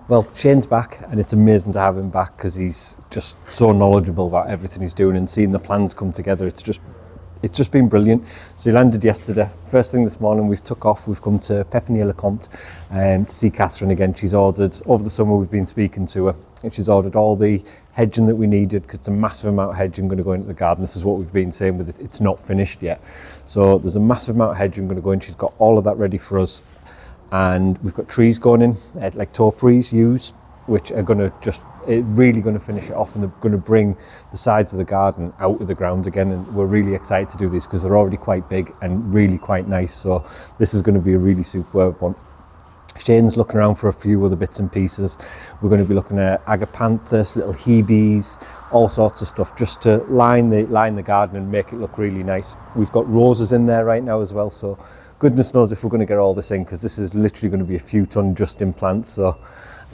Well, Shayne's back, and it's amazing to have him back because he's just so knowledgeable about everything he's doing, and seeing the plans come together, it's just been brilliant. So he landed yesterday. First thing this morning, we've took off. We've come to Pepinier-le-Comte to see Catherine again. She's ordered, over the summer we've been speaking to her, and she's ordered all the hedging that we needed, because it's a massive amount of hedging going to go into the garden. This is what we've been saying with it. It's not finished yet. So there's a massive amount of hedging going to go in. She's got all of that ready for us. And we've got trees going in, like topiaries, yews, which are going to really going to finish it off, and they're going to bring the sides of the garden out of the ground again. And we're really excited to do this because they're already quite big and really quite nice. So this is going to be a really superb one. Shayne's looking around for a few other bits and pieces. We're going to be looking at agapanthus, little hebes, all sorts of stuff, just to line the garden and make it look really nice. We've got roses in there right now as well, so goodness knows if we're going to get all this in, because this is literally going to be a few ton just in plants. So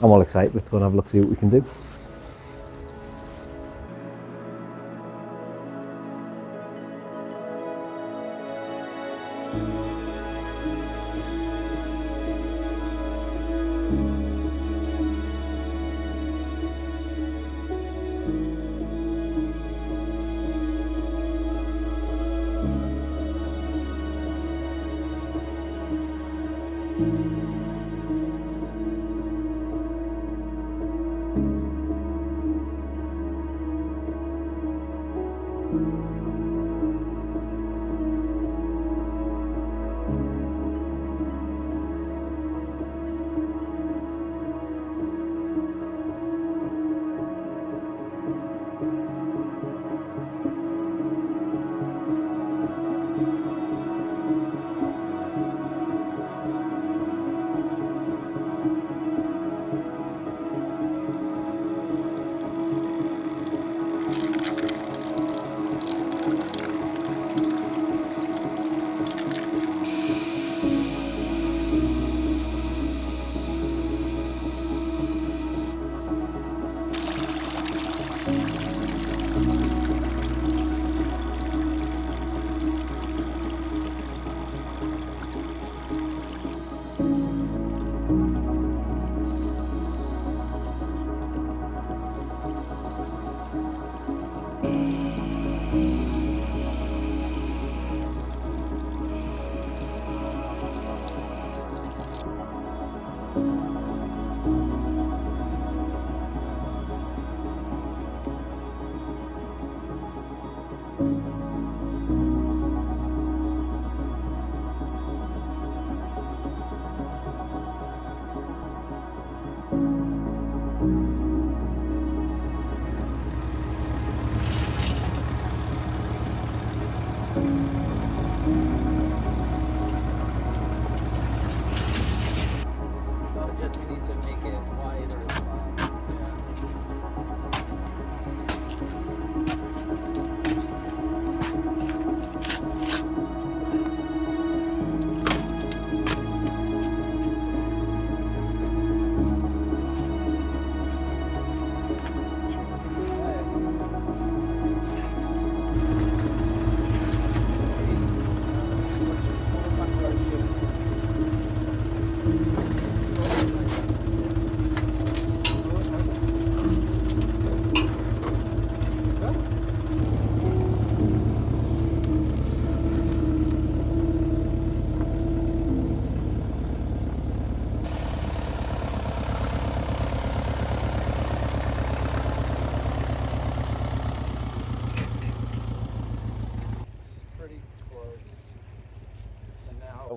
I'm all excited. Let's go and have a look, see what we can do.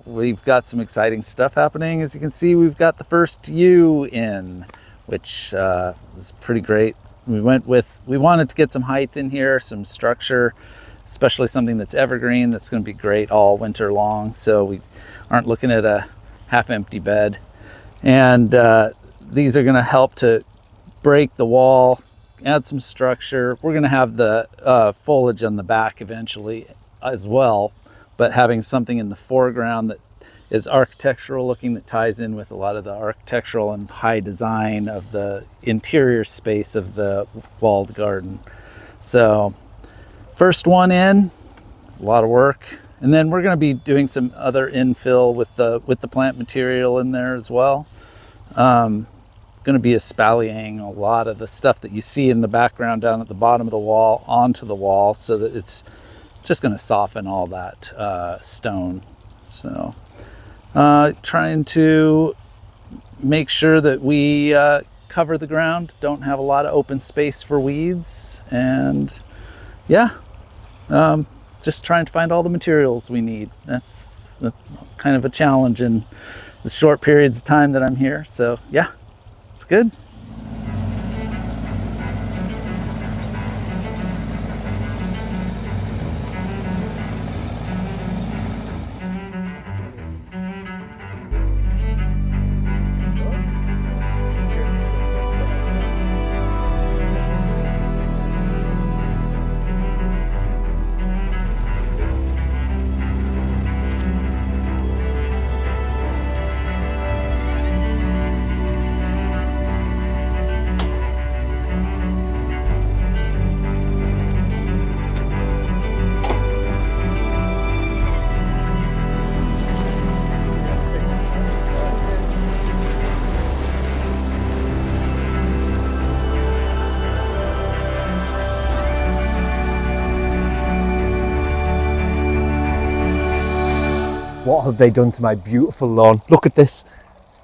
We've got some exciting stuff happening. As you can see, we've got the first yew in, which is pretty great. We wanted to get some height in here, some structure, especially something that's evergreen, that's going to be great all winter long. So we aren't looking at a half empty bed. And these are going to help to break the wall, add some structure. We're going to have the foliage on the back eventually as well, but having something in the foreground that is architectural looking, that ties in with a lot of the architectural and high design of the interior space of the walled garden. So first one in, a lot of work. And then we're going to be doing some other infill with the plant material in there as well. going to be espaliering a lot of the stuff that you see in the background down at the bottom of the wall onto the wall, so that it's just going to soften all that stone. So trying to make sure that we cover the ground, don't have a lot of open space for weeds, and yeah, just trying to find all the materials we need. That's kind of a challenge in the short periods of time that I'm here. So yeah, it's good. What have they done to my beautiful lawn? Look at this.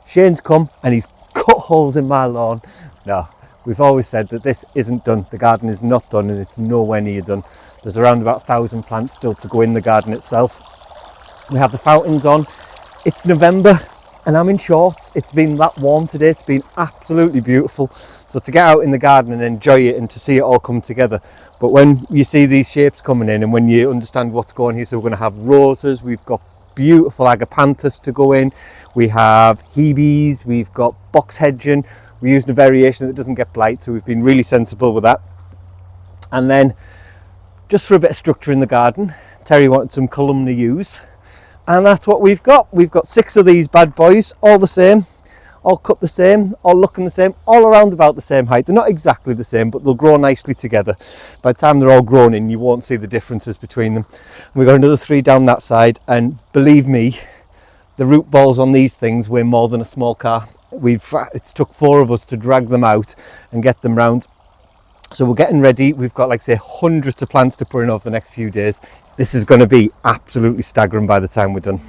Shayne's come and he's cut holes in my lawn. No, we've always said that this isn't done. The garden is not done, and it's nowhere near done. There's around about 1,000 plants still to go in the garden itself. We have the fountains on. It's November and I'm in shorts. It's been that warm today. It's been absolutely beautiful. So to get out in the garden and enjoy it and to see it all come together. But when you see these shapes coming in and when you understand what's going here, so we're going to have roses, we've got beautiful agapanthus to go in, we have hebes, we've got box hedging. We're using a variation that doesn't get blight, so we've been really sensible with that. And then just for a bit of structure in the garden, Terry wanted some columnar yews, and that's what we've got. We've got 6 of these bad boys, all the same, all cut the same, all looking the same, all around about the same height. They're not exactly the same, but they'll grow nicely together. By the time they're all grown in, you won't see the differences between them. And we've got another 3 down that side, and believe me, the root balls on these things weigh more than a small car. It's took 4 of us to drag them out and get them round. So we're getting ready. We've got, like I say, hundreds of plants to put in over the next few days. This is going to be absolutely staggering by the time we're done.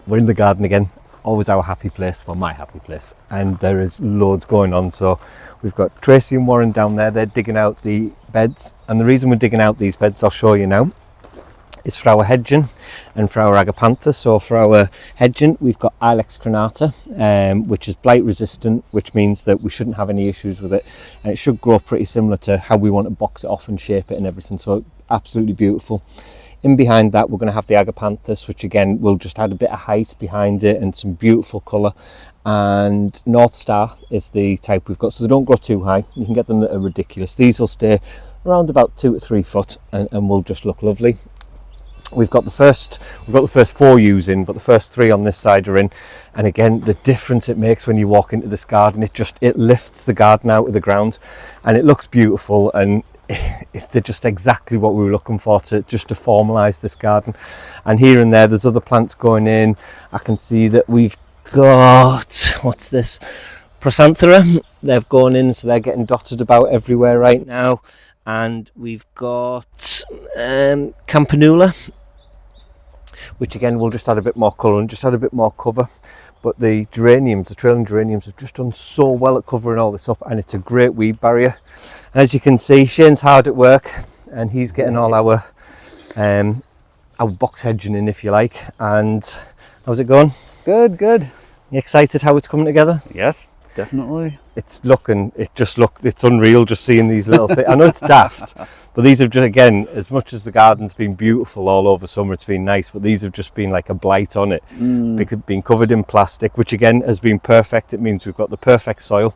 We're in the garden again, always our happy place, well, my happy place, and there is loads going on. So we've got Tracy and Warren down there, they're digging out the beds, and the reason we're digging out these beds, I'll show you now, is for our hedging and for our agapanthus. So for our hedging, we've got Ilex crenata, which is blight resistant, which means that we shouldn't have any issues with it, and it should grow pretty similar to how we want to box it off and shape it and everything. So absolutely beautiful. In behind that, we're going to have the agapanthus, which again will just add a bit of height behind it and some beautiful colour. And North Star is the type we've got, so they don't grow too high. You can get them that are ridiculous. These will stay around about 2 to 3 foot and will just look lovely. We've got the first 4 ewes in, but the first 3 on this side are in. And again, the difference it makes when you walk into this garden, it lifts the garden out of the ground, and it looks beautiful, and they're just exactly what we were looking for to formalise this garden. And here and there's other plants going in. I can see that we've got, what's this, Prosanthera, they've gone in, so they're getting dotted about everywhere right now. And we've got Campanula, which again will just add a bit more colour and just add a bit more cover. But the geraniums, the trailing geraniums, have just done so well at covering all this up, and it's a great weed barrier. And as you can see, Shayne's hard at work, and he's getting all our box hedging in, if you like. And how's it going? Good, good. You excited how it's coming together? Yes, definitely. It's unreal just seeing these little things. I know it's daft, but these have just, again, as much as the garden's been beautiful all over summer, it's been nice, but these have just been like a blight on it. Being covered in plastic, which again has been perfect. It means we've got the perfect soil.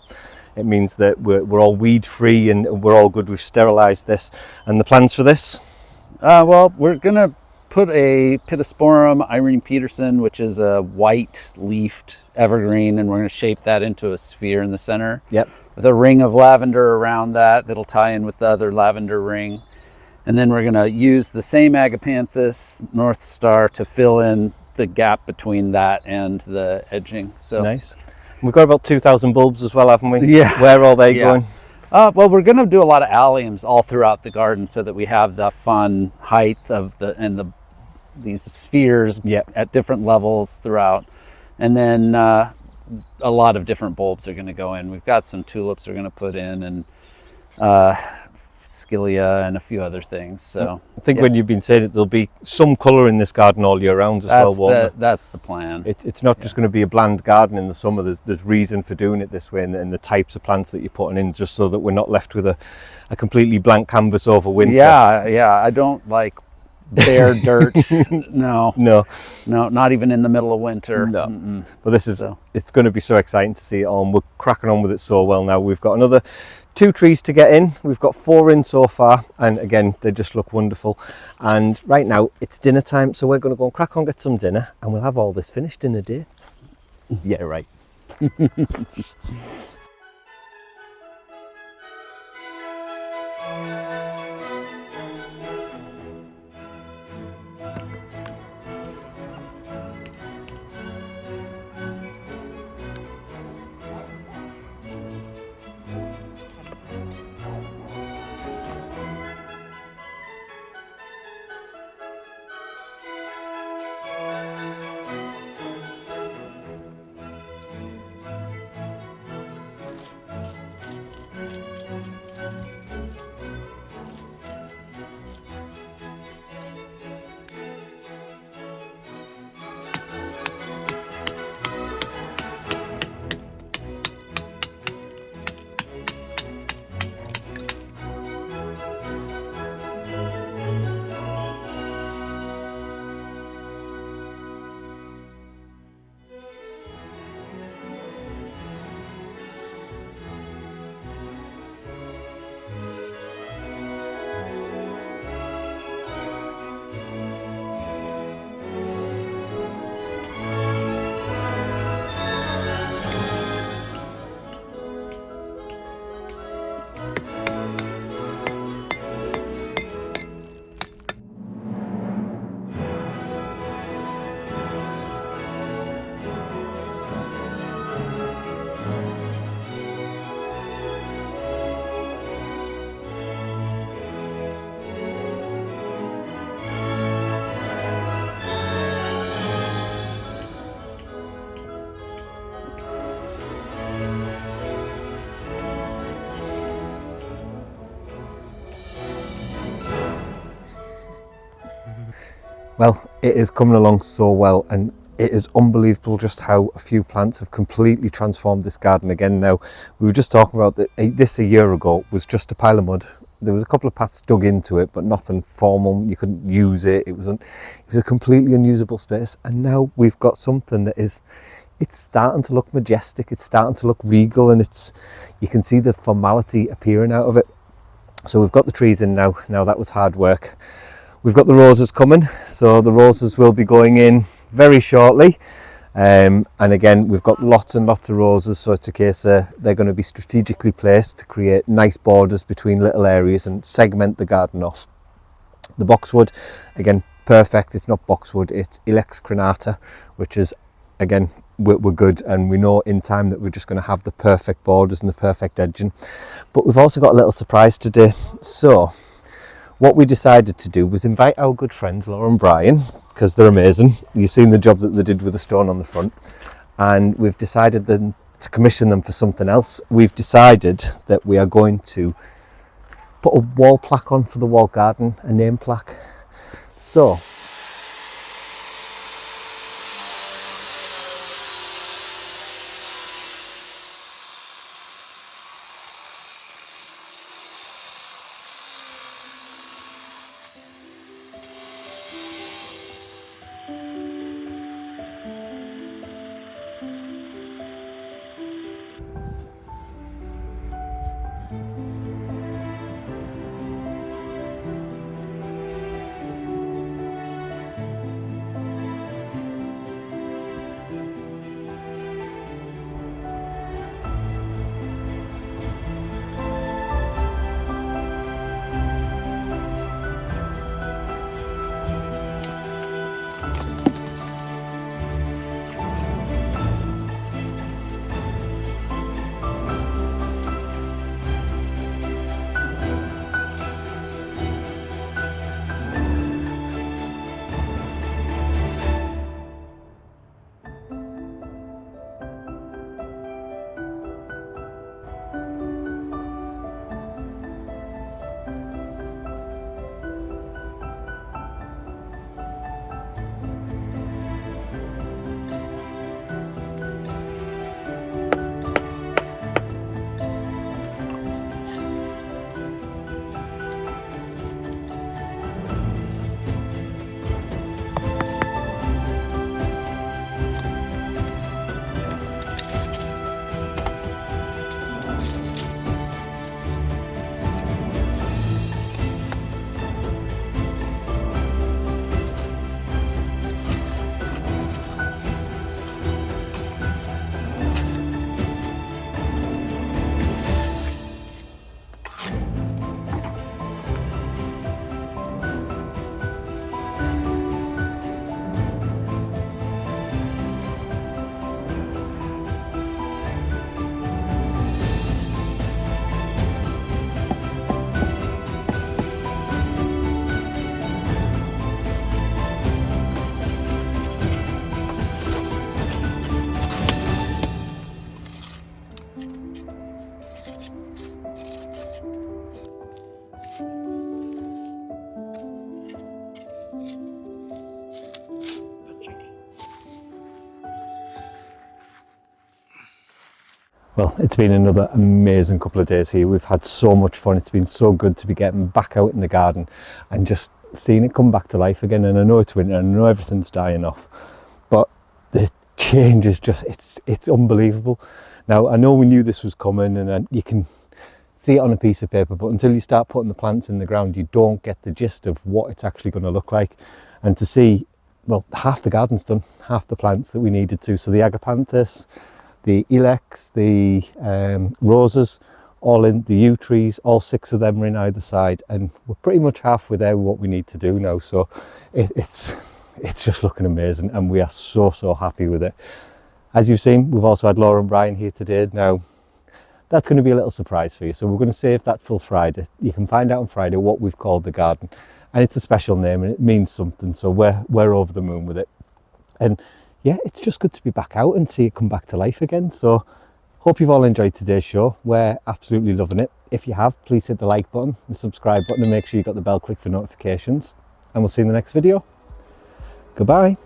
It means that we're all weed free and we're all good. We've sterilised this. And the plans for this? Well, we're gonna put a Pittosporum Irene Peterson, which is a white leafed evergreen, and we're going to shape that into a sphere in the center. Yep. With a ring of lavender around that'll tie in with the other lavender ring. And then we're going to use the same agapanthus North Star to fill in the gap between that and the edging. So nice. We've got about 2,000 bulbs as well, haven't we? Yeah. Where are they going? Well, we're going to do a lot of alliums all throughout the garden so that we have the fun height of these spheres at different levels throughout. And then a lot of different bulbs are going to go in. We've got some tulips we're going to put in, and Scilia and a few other things. So I think when you've been saying it, there'll be some colour in this garden all year round as well, won't there? That's the plan. It's not just going to be a bland garden in the summer. There's reason for doing it this way, and the types of plants that you're putting in, just so that we're not left with a completely blank canvas over winter. Yeah. I don't like bare dirt. No, not even in the middle of winter. No. Mm-mm. But it's going to be so exciting to see it on. We're cracking on with it so well now. We've got another 2 trees to get in. We've got 4 in so far, and again, they just look wonderful. And right now it's dinner time, so we're going to go and crack on, get some dinner, and we'll have all this finished in a day. Yeah, right. Well, it is coming along so well, and it is unbelievable just how a few plants have completely transformed this garden again. Now, we were just talking about that this a year ago was just a pile of mud. There was a couple of paths dug into it, but nothing formal. You couldn't use it. It was a completely unusable space. And now we've got something that it's starting to look majestic. It's starting to look regal, and you can see the formality appearing out of it. So we've got the trees in now. Now that was hard work. We've got the roses coming, so the roses will be going in very shortly. And again, we've got lots and lots of roses, so it's a case they're going to be strategically placed to create nice borders between little areas and segment the garden off. The boxwood, again, perfect. It's not boxwood, it's Ilex crenata, which is, again, we're good, and we know in time that we're just going to have the perfect borders and the perfect edging. But we've also got a little surprise today. So what we decided to do was invite our good friends Laura and Brian, because they're amazing. You've seen the job that they did with the stone on the front, and we've decided then to commission them for something else. We've decided that we are going to put a wall plaque on for the wall garden, a name plaque. So well, it's been another amazing couple of days here. We've had so much fun. It's been so good to be getting back out in the garden and just seeing it come back to life again. And I know it's winter and I know everything's dying off, but the change is just, it's unbelievable. Now, I know we knew this was coming, and you can see it on a piece of paper, but until you start putting the plants in the ground, you don't get the gist of what it's actually going to look like. And to see, well, half the garden's done, half the plants that we needed to. So the agapanthus, the ilex, the roses, all in, the yew trees, all 6 of them are in either side, and we're pretty much halfway there with what we need to do now. So it's just looking amazing, and we are so happy with it. As you've seen, we've also had Laura and Brian here today. Now, that's going to be a little surprise for you, so we're going to save that till Friday. You can find out on Friday what we've called the garden, and it's a special name and it means something, so we're over the moon with it. And yeah, it's just good to be back out and see it come back to life again. So hope you've all enjoyed today's show. We're absolutely loving it. If you have, please hit the like button, the subscribe button, and make sure you got the bell click for notifications. And we'll see you in the next video. Goodbye.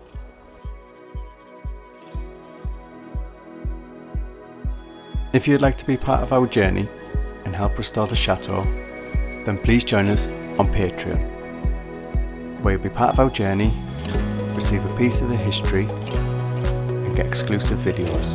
If you'd like to be part of our journey and help restore the chateau, then please join us on Patreon, where you'll be part of our journey, receive a piece of the history, and get exclusive videos.